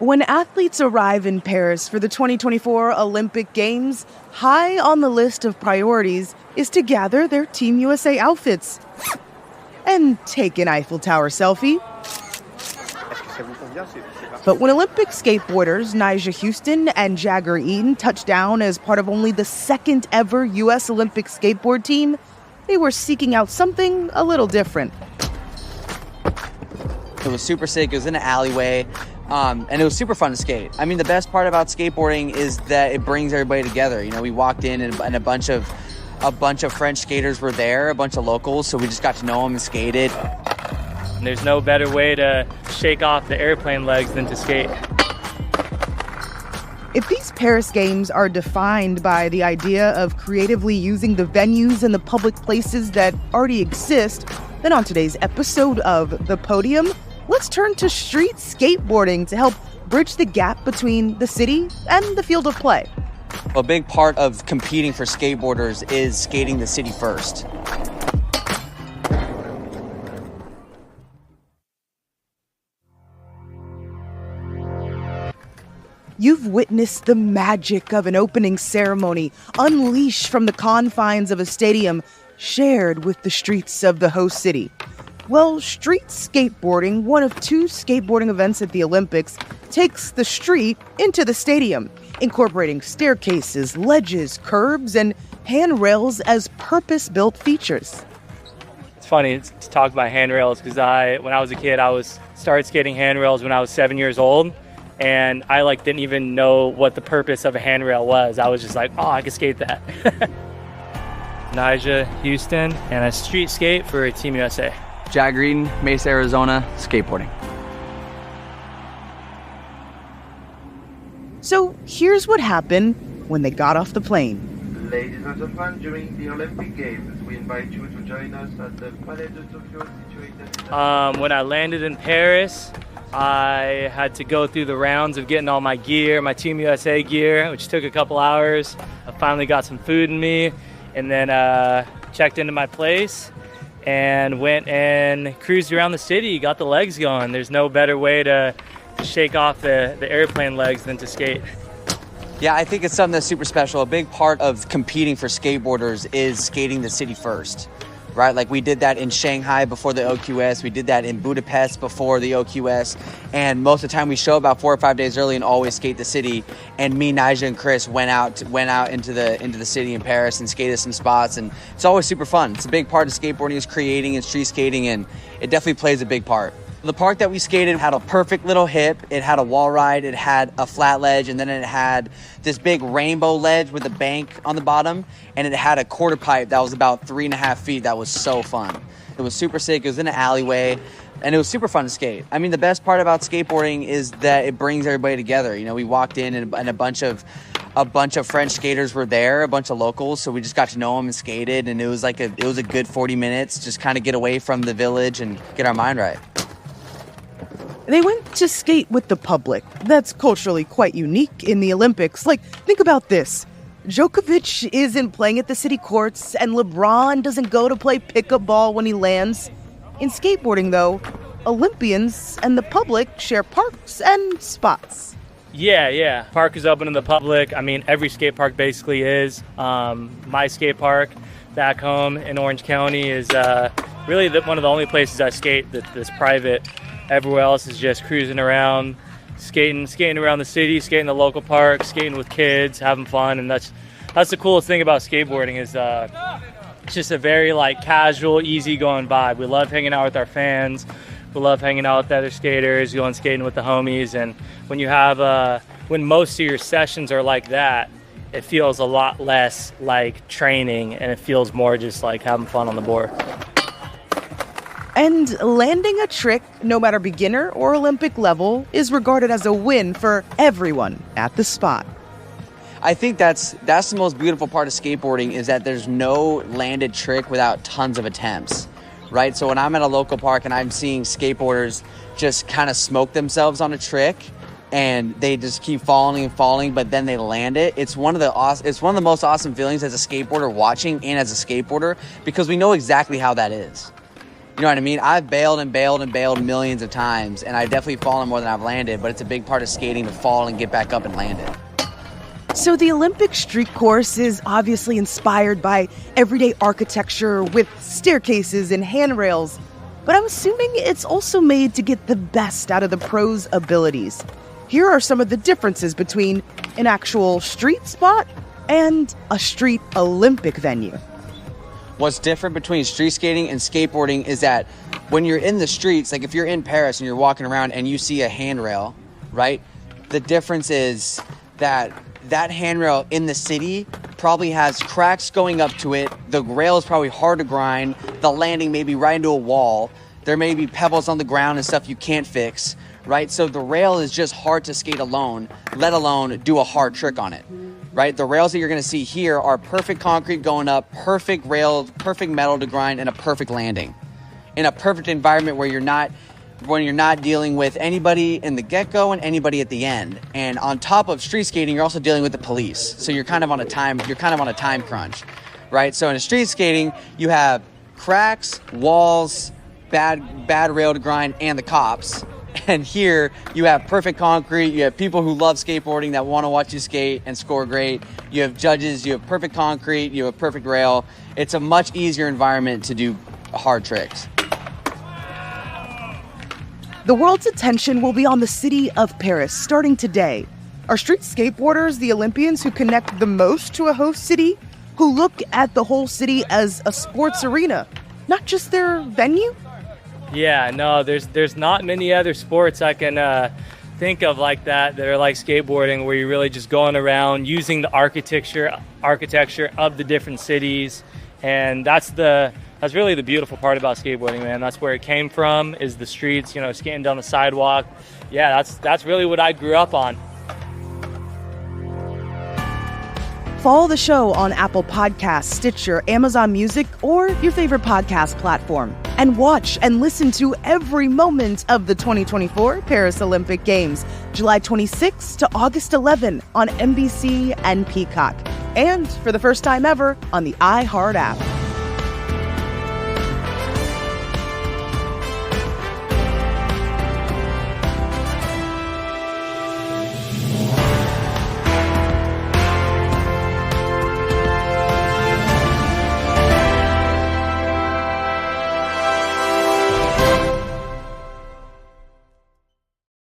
When athletes arrive in Paris for the 2024 Olympic Games, high on the list of priorities is to gather their Team USA outfits and take an Eiffel Tower selfie. But when Olympic skateboarders Nyjah Huston and Jagger Eaton touched down as part of only the second ever U.S. Olympic skateboard team, they were seeking out something a little different. It was super sick. It was in an alleyway. And it was super fun to skate. I mean, the best part about skateboarding is that it brings everybody together. You know, we walked in and a bunch of French skaters were there, a bunch of locals, so we just got to know them and skated. And there's no better way to shake off the airplane legs than to skate. If these Paris Games are defined by the idea of creatively using the venues and the public places that already exist, then on today's episode of The Podium, let's turn to street skateboarding to help bridge the gap between the city and the field of play. A big part of competing for skateboarders is skating the city first. You've witnessed the magic of an opening ceremony unleashed from the confines of a stadium shared with the streets of the host city. Well, street skateboarding, one of two skateboarding events at the Olympics, takes the street into the stadium, incorporating staircases, ledges, curbs, and handrails as purpose-built features. It's funny to talk about handrails because when I was a kid, started skating handrails when I was 7 years old. And I didn't even know what the purpose of a handrail was. I was just like, oh, I can skate that. Nyjah Huston, and I street skate for Team USA. Jagger Eaton, Mesa, Arizona, skateboarding. So here's what happened when they got off the plane. Ladies and gentlemen, during the Olympic Games, we invite you to join us at the Palais de Tokyo situated... When I landed in Paris, I had to go through the rounds of getting all my gear, my Team USA gear, which took a couple hours. I finally got some food in me, and then checked into my place and went and cruised around the city, got the legs going. There's no better way to shake off the airplane legs than to skate. Yeah, I think it's something that's super special. A big part of competing for skateboarders is skating the city first. Right, like we did that in Shanghai before the OQS. We did that in Budapest before the OQS. And most of the time we show about 4 or 5 days early and always skate the city. And me, Nyjah, and Chris went out into the city in Paris and skated some spots. And it's always super fun. It's a big part of skateboarding is creating and street skating, and it definitely plays a big part. The park that we skated had a perfect little hip. It had a wall ride, it had a flat ledge, and then it had this big rainbow ledge with a bank on the bottom, and it had a quarter pipe that was about 3.5 feet. That was so fun. It was super sick. It was in an alleyway, and it was super fun to skate. I mean, the best part about skateboarding is that it brings everybody together. You know, we walked in and a bunch of French skaters were there, a bunch of locals, so we just got to know them and skated, and it was a good 40 minutes, just kind of get away from the village and get our mind right. They went to skate with the public. That's culturally quite unique in the Olympics. Think about this. Djokovic isn't playing at the city courts, and LeBron doesn't go to play pickup ball when he lands. In skateboarding, though, Olympians and the public share parks and spots. Yeah. Park is open to the public. I mean, every skate park basically is. My skate park back home in Orange County is really one of the only places I skate that's private. Everywhere else is just cruising around, skating around the city, skating the local parks, skating with kids, having fun. And that's the coolest thing about skateboarding is it's just a very casual, easygoing vibe. We love hanging out with our fans. We love hanging out with other skaters, going skating with the homies. And when you have when most of your sessions are like that, it feels a lot less like training, and it feels more just like having fun on the board. And landing a trick, no matter beginner or Olympic level, is regarded as a win for everyone at the spot. I think that's the most beautiful part of skateboarding is that there's no landed trick without tons of attempts, right? So when I'm at a local park and I'm seeing skateboarders just kind of smoke themselves on a trick and they just keep falling and falling, but then they land it. It's one of the most awesome feelings as a skateboarder watching and as a skateboarder because we know exactly how that is. You know what I mean? I've bailed and bailed and bailed millions of times, and I've definitely fallen more than I've landed, but it's a big part of skating to fall and get back up and land it. So the Olympic street course is obviously inspired by everyday architecture with staircases and handrails, but I'm assuming it's also made to get the best out of the pros' abilities. Here are some of the differences between an actual street spot and a street Olympic venue. What's different between street skating and skateboarding is that when you're in the streets, like if you're in Paris and you're walking around and you see a handrail, right? The difference is that handrail in the city probably has cracks going up to it. The rail is probably hard to grind. The landing may be right into a wall. There may be pebbles on the ground and stuff you can't fix, right? So the rail is just hard to skate alone, let alone do a hard trick on it. Right, the rails that you're going to see here are perfect concrete going up, perfect rail, perfect metal to grind, and a perfect landing. In a perfect environment where you're not dealing with anybody in the get-go and anybody at the end. And on top of street skating, you're also dealing with the police. So you're kind of on a time crunch, right? So in a street skating, you have cracks, walls, bad rail to grind, and the cops. And here you have perfect concrete, you have people who love skateboarding that want to watch you skate and score great. You have judges, you have perfect concrete, you have perfect rail. It's a much easier environment to do hard tricks. The world's attention will be on the city of Paris starting today. Are street skateboarders the Olympians who connect the most to a host city, who look at the whole city as a sports arena, not just their venue? Yeah, no, there's not many other sports I can think of like that are like skateboarding, where you're really just going around using the architecture of the different cities, and that's really the beautiful part about skateboarding, man. That's where it came from, is the streets, skating down the sidewalk. Yeah, that's really what I grew up on. Follow the show on Apple Podcasts, Stitcher, Amazon Music, or your favorite podcast platform. And watch and listen to every moment of the 2024 Paris Olympic Games, July 26 to August 11 on NBC and Peacock. And for the first time ever, on the iHeart app.